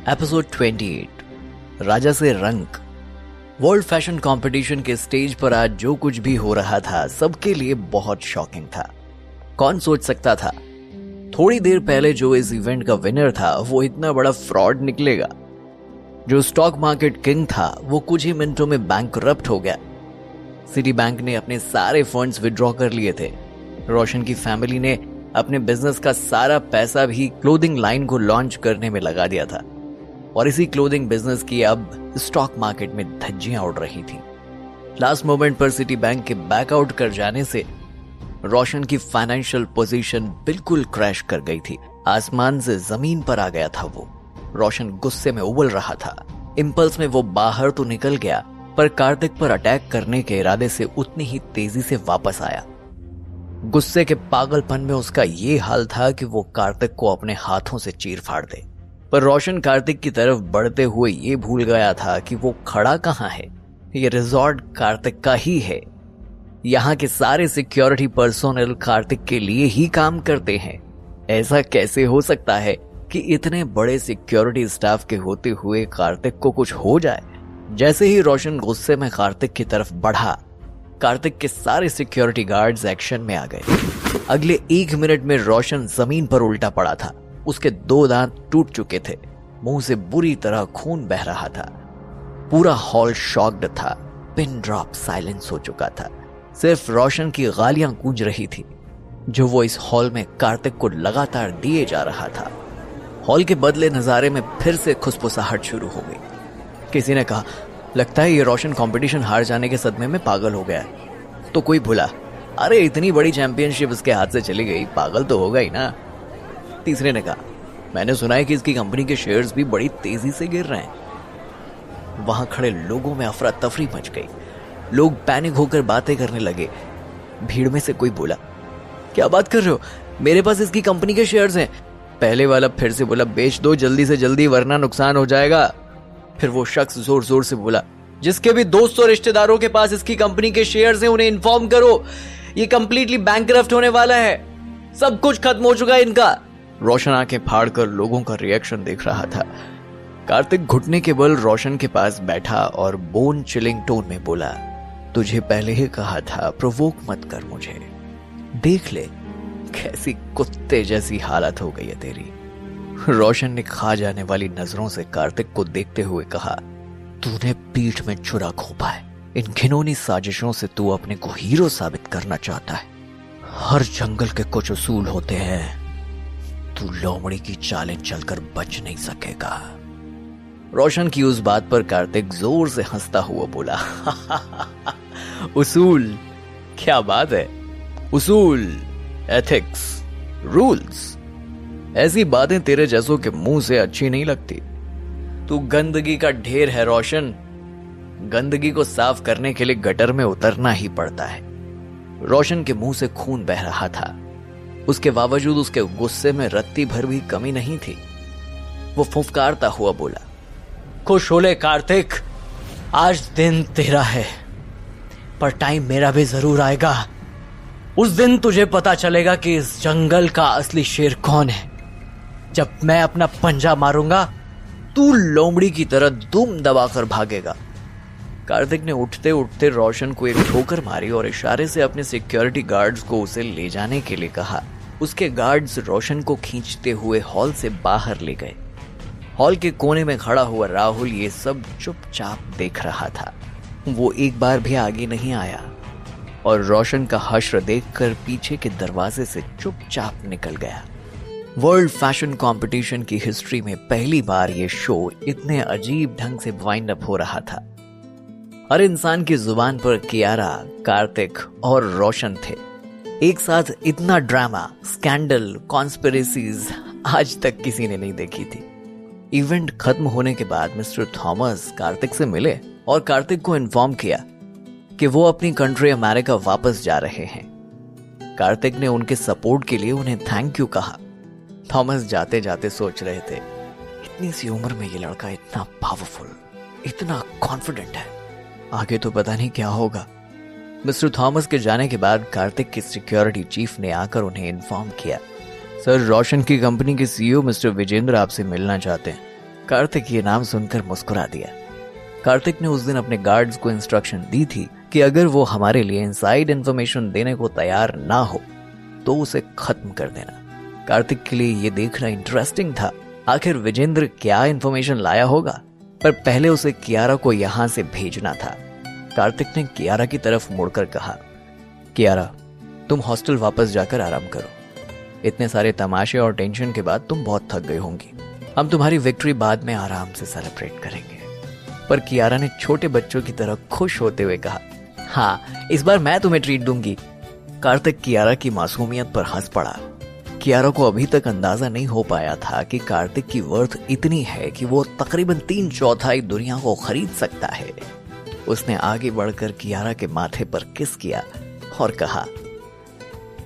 Episode 28 राजा से रंक। World fashion competition के स्टेज पर आज जो कुछ भी हो रहा था सबके लिए बहुत शॉकिंग था। कौन सोच सकता था थोड़ी देर पहले जो इस इवेंट का विनर था वो इतना बड़ा फ्रॉड निकलेगा। जो स्टॉक मार्केट किंग था वो कुछ ही मिनटों में बैंकरप्ट हो गया। सिटी बैंक ने अपने सारे फंड्स विड्रॉ कर लिए थे। रोशन की फैमिली ने अपने बिजनेस का सारा पैसा भी क्लोथिंग लाइन को लॉन्च करने में लगा दिया था और इसी क्लोथिंग बिजनेस की अब स्टॉक मार्केट में धज्जियां उड़ रही थी। लास्ट मोमेंट पर सिटी बैंक के बैकआउट कर जाने से रोशन की फाइनेंशियल पोजीशन बिल्कुल क्रैश कर गई थी। आसमान से जमीन पर आ गया था वो। रोशन गुस्से में उबल रहा था। इंपल्स में वो बाहर तो निकल गया पर कार्तिक पर अटैक करने के इरादे से उतनी ही तेजी से वापस आया। गुस्से के पागलपन में उसका ये हाल था कि वो कार्तिक को अपने हाथों से चीर फाड़ दे, पर रोशन कार्तिक की तरफ बढ़ते हुए ये भूल गया था कि वो खड़ा कहाँ है। ये रिजॉर्ट कार्तिक का ही है। यहाँ के सारे सिक्योरिटी पर्सोनल कार्तिक के लिए ही काम करते हैं। ऐसा कैसे हो सकता है कि इतने बड़े सिक्योरिटी स्टाफ के होते हुए कार्तिक को कुछ हो जाए। जैसे ही रोशन गुस्से में कार्तिक की तरफ बढ़ा, कार्तिक के सारे सिक्योरिटी गार्ड्स एक्शन में आ गए। अगले 1 मिनट में रोशन जमीन पर उल्टा पड़ा था। उसके 2 दांत टूट चुके थे। मुंह से बुरी तरह खून बह रहा था। पूरा हॉल शॉक्ड था। पिन ड्रॉप साइलेंस हो चुका था। सिर्फ रोशन की गालियां गूंज रही थी जो वो इस हॉल में कार्तिक को लगातार दिए जा रहा था। हॉल के बदले नजारे में फिर से खुसफुसाहट शुरू हो गई। किसी ने कहा, लगता है ये रोशन कंपटीशन हार जाने के सदमे में पागल हो गया है। तो कोई भूला, अरे इतनी बड़ी चैंपियनशिप उसके हाथ से चली गई, पागल तो होगा ही ना। तीसरे ने कहा, मैंने सुना है कि इसकी कंपनी के शेयर्स भी बड़ी तेजी से गिर रहे हैं। वहां खड़े लोगों में अफरा तफरी मच गई। लोग पैनिक होकर बातें करने लगे। भीड़ में से कोई बोला, क्या बात कर रहे हो, मेरे पास इसकी कंपनी के शेयर्स हैं। पहले वाला फिर से बोला, बेच दो जल्दी से जल्दी वरना नुकसान हो जाएगा। फिर वो शख्स जोर जोर से बोला, जिसके भी दोस्तों रिश्तेदारों के पास इसकी कंपनी के शेयर्स हैं उन्हें इन्फॉर्म करो, ये कंप्लीटली बैंकरप्ट होने वाला है, सब कुछ खत्म हो चुका है इनका। रोशन आंखें फाड़कर लोगों का रिएक्शन देख रहा था। कार्तिक घुटने के बल रोशन के पास बैठा और बोन चिलिंग टोन में बोला, तुझे पहले ही कहा था प्रोवोक मत कर मुझे, देख ले कैसी कुत्ते जैसी हालत हो गई है तेरी। रोशन ने खा जाने वाली नजरों से कार्तिक को देखते हुए कहा, तूने पीठ में छुरा घोंपा है। इन घिनौनी साजिशों से तू अपने को हीरो साबित करना चाहता है। हर जंगल के कुछ उसूल होते हैं, तू लोमड़ी की चालें चलकर बच नहीं सकेगा। रोशन की उस बात पर कार्तिक जोर से हंसता हुआ बोला, उसूल, क्या बात है, उसूल, एथिक्स, रूल्स, ऐसी बातें तेरे जैसों के मुंह से अच्छी नहीं लगती। तू गंदगी का ढेर है रोशन। गंदगी को साफ करने के लिए गटर में उतरना ही पड़ता है। रोशन के मुंह से खून बह रहा था। उसके बावजूद उसके गुस्से में रत्ती भर भी कमी नहीं थी। वो फुफकारता हुआ बोला, खुश हो ले कार्तिक, आज दिन तेरा है पर टाइम मेरा भी जरूर आएगा। उस दिन तुझे पता चलेगा कि इस जंगल का असली शेर कौन है। जब मैं अपना पंजा मारूंगा तू लोमड़ी की तरह दुम दबाकर भागेगा। कार्तिक ने उठते उठते रोशन को एक ठोकर मारी और इशारे से अपने सिक्योरिटी गार्ड्स को उसे ले जाने के लिए कहा। उसके गार्ड्स रोशन को खींचते हुए हॉल से बाहर ले गए। हॉल के कोने में खड़ा हुआ राहुल ये सब चुपचाप देख रहा था। वो एक बार भी आगे नहीं आया और रोशन का हश्र देखकर पीछे के दरवाजे से चुपचाप निकल गया। वर्ल्ड फैशन कंपटीशन की हिस्ट्री में पहली बार ये शो इतने अजीब ढंग से वाइंड अप हो रहा था। हर इंसान की जुबान पर कियारा, कार्तिक और रोशन थे। एक साथ इतना ड्रामा, स्कैंडल, कॉन्स्पिरेसीज आज तक किसी ने नहीं देखी थी। इवेंट खत्म होने के बाद मिस्टर थॉमस कार्तिक से मिले और कार्तिक को इन्फॉर्म किया कि वो अपनी कंट्री अमेरिका वापस जा रहे हैं। कार्तिक ने उनके सपोर्ट के लिए उन्हें थैंक यू कहा। थॉमस जाते जाते सोच रहे थे, इतनी सी उम्र में ये लड़का इतना पावरफुल, इतना कॉन्फिडेंट है, आगे तो पता नहीं क्या होगा। मिस्टर थॉमस के जाने के बाद कार्तिक के सिक्योरिटी चीफ ने आकर उन्हें इन्फॉर्म किया, सर रोशन की कंपनी के सीईओ मिस्टर विजेंद्र आपसे मिलना चाहते हैं। कार्तिक ये नाम सुनकर मुस्कुरा दिया। कार्तिक ने उस दिन अपने गार्ड्स को इंस्ट्रक्शन दी थी कि अगर वो हमारे लिए इनसाइड इंफॉर्मेशन देने को तैयार ना हो तो उसे खत्म कर देना। कार्तिक के लिए ये देखना इंटरेस्टिंग था आखिर विजेंद्र क्या इंफॉर्मेशन लाया होगा, पर पहले उसे कियारा को यहां से भेजना था। कार्तिक ने कियारा की तरफ मुड़कर कहा, कियारा तुम हॉस्टल वापस जाकर आराम करो। इतने सारे तमाशे और टेंशन के बाद तुम बहुत थक गई होंगी। हम तुम्हारी विक्ट्री बाद में आराम से सेलिब्रेट करेंगे। पर कियारा ने छोटे बच्चों की तरह खुश होते हुए कहा, हाँ इस बार मैं तुम्हें ट्रीट दूंगी। कार्तिक कियारा की मासूमियत पर हंस पड़ा। कियारा को अभी तक अंदाजा नहीं हो पाया था कि कार्तिक की वर्थ इतनी है कि वो तकरीबन 3/4 दुनिया को खरीद सकता है। उसने आगे बढ़कर कियारा के माथे पर किस किया और कहा,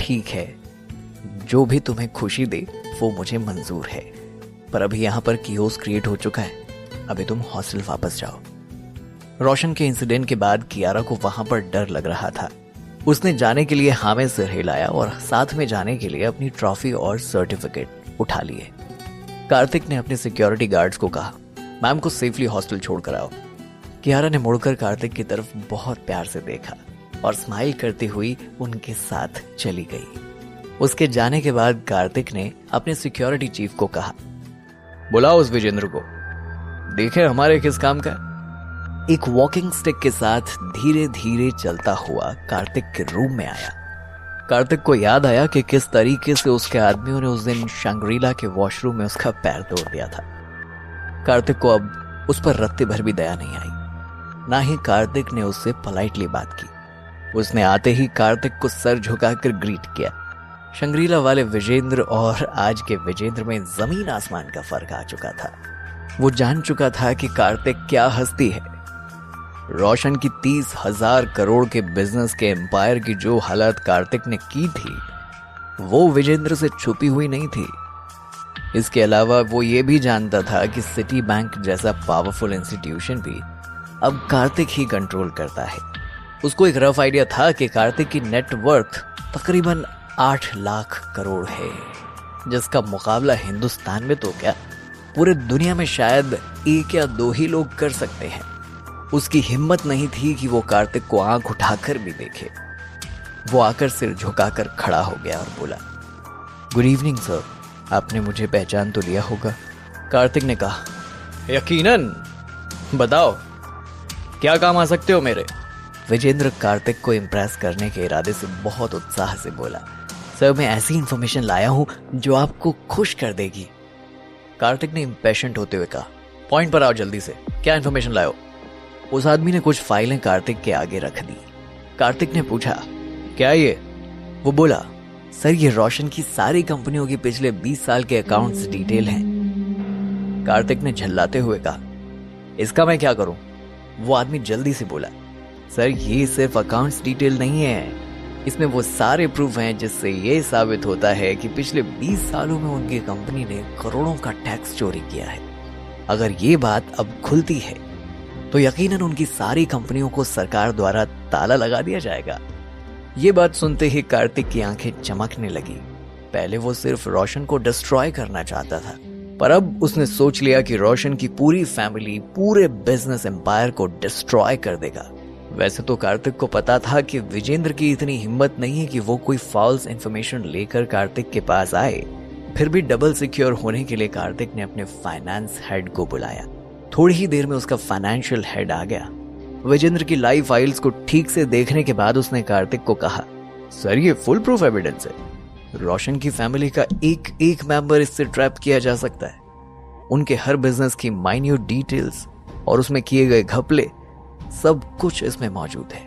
ठीक है, जो भी तुम्हें खुशी दे वो मुझे मंजूर है, पर अभी यहाँ पर कियोस्क क्रिएट हो चुका है। अभी तुम हॉस्टल वापस जाओ। रोशन के इंसिडेंट के बाद कियारा को वहां पर डर लग रहा था। उसने जाने के लिए हाँ में सिर हिलाया और साथ में जाने के लिए अपनी ट्रॉफी और सर्टिफिकेट उठा लिए। कार्तिक ने अपने सिक्योरिटी गार्ड्स को कहा, मैम को सेफली हॉस्टल छोड़कर आओ। कियारा ने मुड़कर कार्तिक की तरफ बहुत प्यार से देखा और स्माइल करती हुई उनके साथ चली गई। उसके जाने के बाद कार्तिक ने अपने सिक्योरिटी चीफ को कहा, बुलाओ उस विजेंद्र को, देखे हमारे किस काम का। एक वॉकिंग स्टिक के साथ धीरे धीरे चलता हुआ कार्तिक के रूम में आया। कार्तिक को याद आया कि किस तरीके से उसके आदमियों ने उस दिन शंग्रीला के वॉशरूम में उसका पैर तोड़ दिया था। कार्तिक को अब उस पर रत्ते भर भी दया नहीं आई। ना ही कार्तिक ने उससे पोलाइटली बात की। उसने आते ही कार्तिक को सर झुकाकर ग्रीट किया। शंग्रीला वाले विजेंद्र और आज के विजेंद्र में जमीन आसमान का फर्क आ चुका था। वो जान चुका था कि कार्तिक क्या हस्ती है। रोशन की 30,000 करोड़ के बिजनेस के एम्पायर की जो हालत कार्तिक ने की थी वो विजेंद्र से छुपी हुई नहीं थी। इसके अलावा वो ये भी जानता था कि सिटी बैंक जैसा पावरफुल इंस्टीट्यूशन भी अब कार्तिक ही कंट्रोल करता है। उसको एक रफ आइडिया था कि कार्तिक की नेटवर्थ तकरीबन 8 लाख करोड़ है, जिसका मुकाबला हिंदुस्तान में तो क्या पूरे दुनिया में शायद 1 या 2 ही लोग कर सकते हैं। उसकी हिम्मत नहीं थी कि वो कार्तिक को आंख उठाकर भी देखे। वो आकर सिर झुकाकर खड़ा हो गया और बोला, गुड इवनिंग सर, आपने मुझे पहचान तो लिया होगा। कार्तिक ने कहा, यकीनन, बताओ क्या काम आ सकते हो मेरे। विजेंद्र कार्तिक को इम्प्रेस करने के इरादे से बहुत उत्साह से बोला, सर मैं ऐसी इंफॉर्मेशन लाया हूं जो आपको खुश कर देगी। कार्तिक ने इम्पेशेंट होते हुए कहा, पॉइंट पर आओ जल्दी से, क्या इंफॉर्मेशन लाओ। उस आदमी ने कुछ फाइलें कार्तिक के आगे रख दी। कार्तिक ने पूछा, क्या ये? वो बोला, सर ये रोशन की सारी कंपनियों की पिछले 20 साल के अकाउंट्स डिटेल हैं। कार्तिक ने झल्लाते हुए कहा, इसका मैं क्या करूं? वो आदमी जल्दी से बोला, सर ये सिर्फ अकाउंट्स डिटेल नहीं है, इसमें वो सारे प्रूफ हैं जिससे ये साबित होता है कि पिछले 20 सालों में उनकी कंपनी ने करोड़ों का टैक्स चोरी किया है। अगर ये बात अब खुलती है तो यकीनन उनकी सारी कंपनियों को सरकार द्वारा ताला लगा दिया जाएगा। ये बात सुनते ही कार्तिक की आंखें चमकने लगी। पहले वो सिर्फ रोशन को डिस्ट्रॉय करना चाहता था, पर अब उसने सोच लिया कि रोशन की पूरी फैमिली पूरे बिजनेस एम्पायर को डिस्ट्रॉय कर देगा। वैसे तो कार्तिक को पता था कि विजेंद्र की इतनी हिम्मत नहीं है कि वो कोई फॉल्स इंफॉर्मेशन लेकर कार्तिक के पास आए। फिर भी डबल सिक्योर होने के लिए कार्तिक ने अपने फाइनेंस हेड को बुलाया। थोड़ी ही देर में उसका फाइनेंशियल हेड आ गया। विजेंद्र की लाइव फाइल्स को ठीक से देखने के बाद उसने कार्तिक को कहा, सर ये फुल प्रूफ एविडेंस है। रोशन की फैमिली का एक एक मेंबर इससे ट्रैप किया जा सकता है। उनके हर बिजनेस की माइन्यूट डिटेल्स और उसमें किए गए घपले सब कुछ इसमें मौजूद है।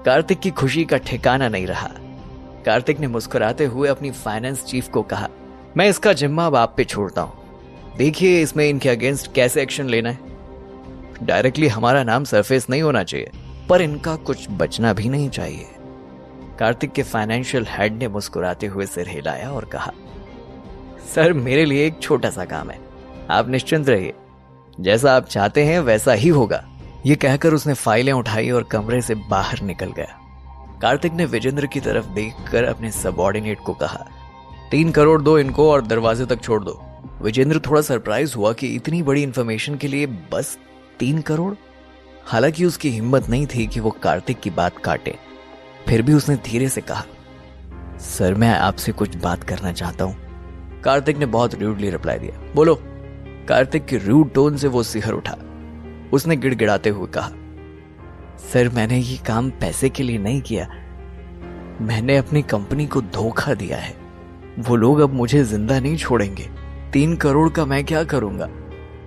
कार्तिक की खुशी का ठिकाना नहीं रहा। कार्तिक ने मुस्कुराते हुए अपनी फाइनेंस चीफ को कहा, मैं इसका जिम्मा अब आप पे छोड़ता हूं, देखिए इसमें इनके अगेंस्ट कैसे एक्शन लेना है। डायरेक्टली हमारा नाम सरफेस नहीं होना चाहिए, पर इनका कुछ बचना भी नहीं चाहिए। कार्तिक के फाइनेंशियल हेड ने मुस्कुराते हुए सिर हिलाया और कहा, सर मेरे लिए एक छोटा सा काम है, आप निश्चिंत रहिए, जैसा आप चाहते हैं वैसा ही होगा। ये कहकर उसने फाइलें उठाई और कमरे से बाहर निकल गया। कार्तिक ने विजेंद्र की तरफ देखकर अपने सबऑर्डिनेट को कहा, 3 करोड़ दो इनको और दरवाजे तक छोड़ दो। विजेंद्र थोड़ा सरप्राइज हुआ कि इतनी बड़ी इंफॉर्मेशन के लिए बस 3 करोड़। हालांकि उसकी हिम्मत नहीं थी कि वो कार्तिक की बात काटे। फिर भी उसने धीरे से कहा, सर मैं आपसे कुछ बात करना चाहता हूं। कार्तिक ने बहुत रूडली रिप्लाई दिया, बोलो। कार्तिक के रूड टोन से वो सिहर उठा। उसने गिड़गिड़ाते हुए कहा, सर मैंने ये काम पैसे के लिए नहीं किया, मैंने अपनी कंपनी को धोखा दिया है। वो लोग अब मुझे जिंदा नहीं छोड़ेंगे। 3 करोड़ का मैं क्या करूंगा?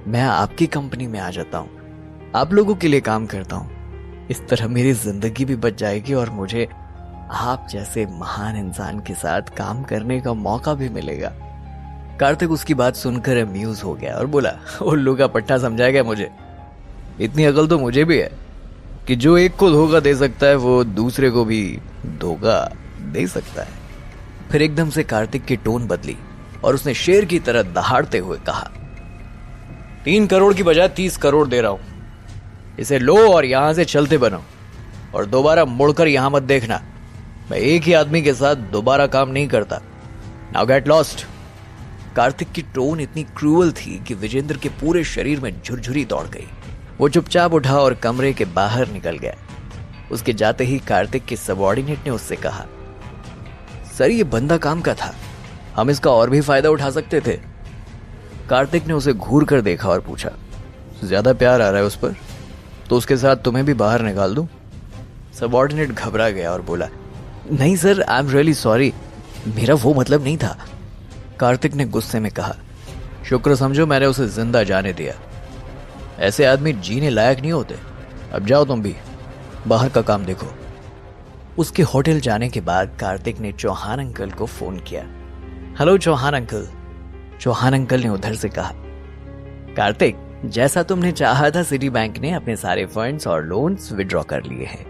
मैं आपकी कंपनी में आ जाता हूं, आप लोगों के लिए काम करता हूं। इस तरह मेरी जिंदगी भी बच जाएगी और मुझे आप जैसे महान इंसान के साथ काम करने का मौका भी मिलेगा। कार्तिक उसकी बात सुनकर अम्यूज हो गया और बोला, उल्लू का पट्टा समझाएगा मुझे? इतनी अकल तो मुझे भी है कि जो एक को धोखा दे सकता है वो दूसरे को भी धोखा दे सकता है। फिर एकदम से कार्तिक की टोन बदली और उसने शेर की तरह दहाड़ते हुए कहा, 3 करोड़ की बजाय 30 करोड़ दे रहा हूं, इसे लो और यहां से चलते बनो और दोबारा मुड़कर यहां मत देखना। मैं एक ही आदमी के साथ दोबारा काम नहीं करता। Now get lost. कार्तिक की टोन इतनी क्रूअल थी कि विजेंद्र के पूरे शरीर में झुरझुरी दौड़ गई। वो चुपचाप उठा और कमरे के बाहर निकल गया। उसके जाते ही कार्तिक के सबऑर्डिनेट ने उससे कहा, सर ये बंदा काम का था, हम इसका और भी फायदा उठा सकते थे। कार्तिक ने उसे घूर कर देखा और पूछा, ज्यादा प्यार आ रहा है उस पर तो उसके साथ तुम्हें भी बाहर निकाल दूं? सबऑर्डिनेट घबरा गया और बोला, नहीं sir, I am really sorry, मेरा वो मतलब नहीं था। कार्तिक ने गुस्से में कहा, शुक्र समझो मैंने उसे जिंदा जाने दिया। ऐसे आदमी जीने लायक नहीं होते। अब जाओ तुम भी, बाहर का काम देखो। उसके होटल जाने के बाद कार्तिक ने चौहान अंकल को फोन किया। Hello Chauhan uncle. Chauhan uncle ने उधर से कहा, कार्तिक जैसा तुमने चाहा था सिटी बैंक ने अपने सारे फंड्स और लोन्स विड्रॉ कर लिए हैं।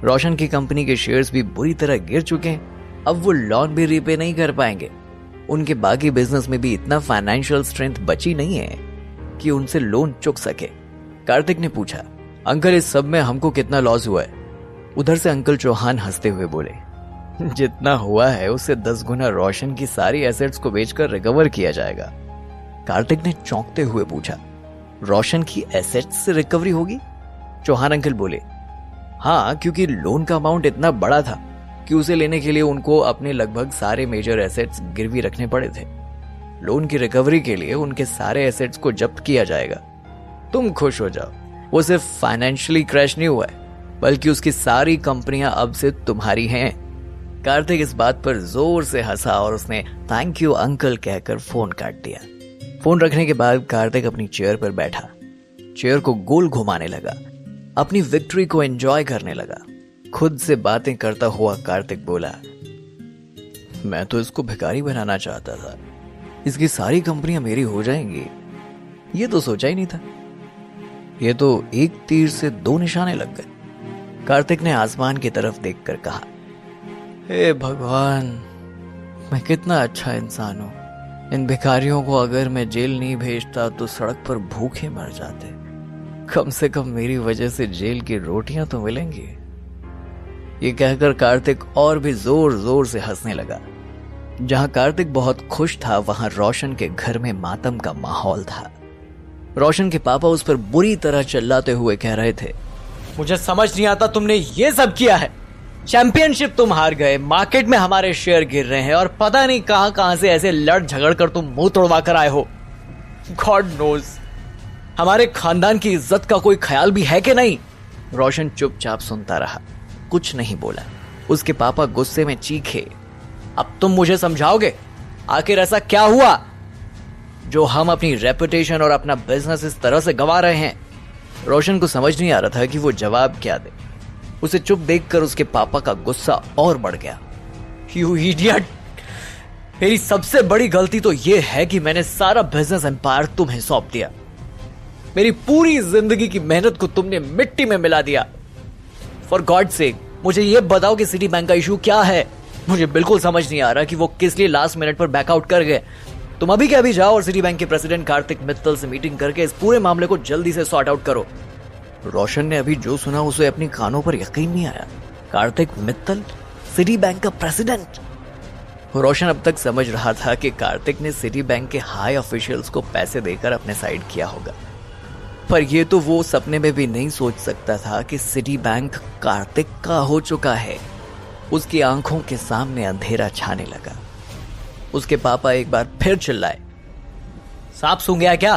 रोशन की कंपनी के शेयर्स भी बुरी तरह गिर चुके हैं। अब वो लोन भी रीपे नहीं कर पाएंगे। उनके बाकी बिजनेस में भी इतना फाइनेंशियल स्ट्रेंथ बची नहीं है कि उनसे लोन चुक सके। कार्तिक ने पूछा, अंकल इस सब में हमको कितना लॉस हुआ है? उधर से अंकल चौहान हंसते हुए बोले, जितना हुआ है उससे 10 गुना रोशन की सारी एसेट्स को बेचकर रिकवर किया जाएगा। कार्तिक ने चौंकते हुए पूछा, रोशन की एसेट्स से रिकवरी होगी? चौहान अंकल बोले, हाँ, क्योंकि लोन का अमाउंट इतना बड़ा था कि उसे लेने के लिए उनको अपने लगभग सारे मेजर एसेट्स गिरवी रखने पड़े थे। लोन की रिकवरी के लिए उनके सारे एसेट्स को जब्त किया जाएगा। तुम खुश हो जाओ, वो सिर्फ फाइनेंशियली क्रैश नहीं हुआ है, बल्कि उसकी सारी कंपनियां अब से तुम्हारी हैं। कार्तिक इस बात पर जोर से हंसा और उसने थैंक यू अंकल कहकर फोन काट दिया। फोन रखने के बाद कार्तिक अपनी चेयर पर बैठा, चेयर को गोल घुमाने लगा, अपनी विक्ट्री को एंजॉय करने लगा। खुद से बातें करता हुआ कार्तिक बोला, मैं तो इसको भिखारी बनाना चाहता था, इसकी सारी कंपनियां मेरी हो जाएंगी, ये तो सोचा ही नहीं था। ये तो एक तीर से 2 निशाने लग गए। कार्तिक ने आसमान की तरफ देखकर कहा, हे भगवान, मैं कितना अच्छा इंसान हूं। इन भिखारियों को अगर मैं जेल नहीं भेजता तो सड़क पर भूखे मर जाते। कम से कम मेरी वजह से जेल की रोटियां तो मिलेंगी। ये कहकर कार्तिक और भी जोर जोर से हंसने लगा। जहां कार्तिक बहुत खुश था वहां रोशन के घर में मातम का माहौल था। रोशन के पापा उस पर बुरी तरह चिल्लाते हुए कह रहे थे, मुझे समझ नहीं आता तुमने ये सब किया है। चैंपियनशिप तुम हार गए, मार्केट में हमारे शेयर गिर रहे हैं और पता नहीं कहां कहां से ऐसे लड़ झगड़ कर तुम मुंह तोड़वा कर आए हो। गॉड नोज, हमारे खानदान की इज्जत का कोई ख्याल भी है कि नहीं? रोशन चुपचाप सुनता रहा, कुछ नहीं बोला। उसके पापा गुस्से में चीखे, अब तुम मुझे समझाओगे आखिर ऐसा क्या हुआ जो हम अपनी रेपुटेशन और अपना बिजनेस इस तरह से गंवा रहे हैं? रोशन को समझ नहीं आ रहा था कि वो जवाब क्या दे। उसे चुप देखकर उसके पापा का गुस्सा और बढ़ गया। यू इडियट, मेरी सबसे बड़ी गलती तो यह है कि मैंने सारा बिजनेस एम्पायर तुम्हें सौंप दिया। मेरी पूरी जिंदगी की मेहनत को तुमने मिट्टी में मिला दिया। फॉर गॉड सेक, मुझे यह बताओ कि सिटी बैंक का इशू क्या है? मुझे बिल्कुल समझ नहीं आ रहा कि वो किस लिए लास्ट मिनट पर बैकआउट कर गए। तुम अभी के अभी जाओ और सिटी बैंक के प्रेसिडेंट कार्तिक मित्तल से मीटिंग करके इस पूरे मामले को जल्दी से सॉर्ट आउट करो। रोशन ने अभी जो सुना उसे अपनी कानों पर यकीन नहीं आया। कार्तिक मित्तल, सिटी बैंक का प्रेसिडेंट? रोशन अब तक समझ रहा था कि कार्तिक ने सिटी बैंक के हाई ऑफिशियल्स को पैसे देकर अपने साइड किया होगा, पर यह तो वो सपने में भी नहीं सोच सकता था कि सिटी बैंक कार्तिक का हो चुका है। उसकी आंखों के सामने अंधेरा छाने लगा। उसके पापा एक बार फिर चिल्लाए, सांप सूंघ गया क्या?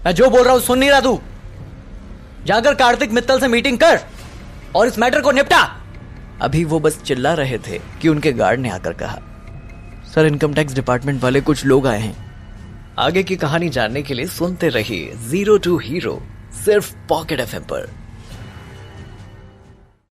मैं जो बोल रहा हूं सुन नहीं रहा तू? जाकर कार्तिक मित्तल से मीटिंग कर और इस मैटर को निपटा। अभी वो बस चिल्ला रहे थे कि उनके गार्ड ने आकर कहा, सर इनकम टैक्स डिपार्टमेंट वाले कुछ लोग आए हैं। आगे की कहानी जानने के लिए सुनते रहिए 0 to Hero सिर्फ पॉकेट FM पर।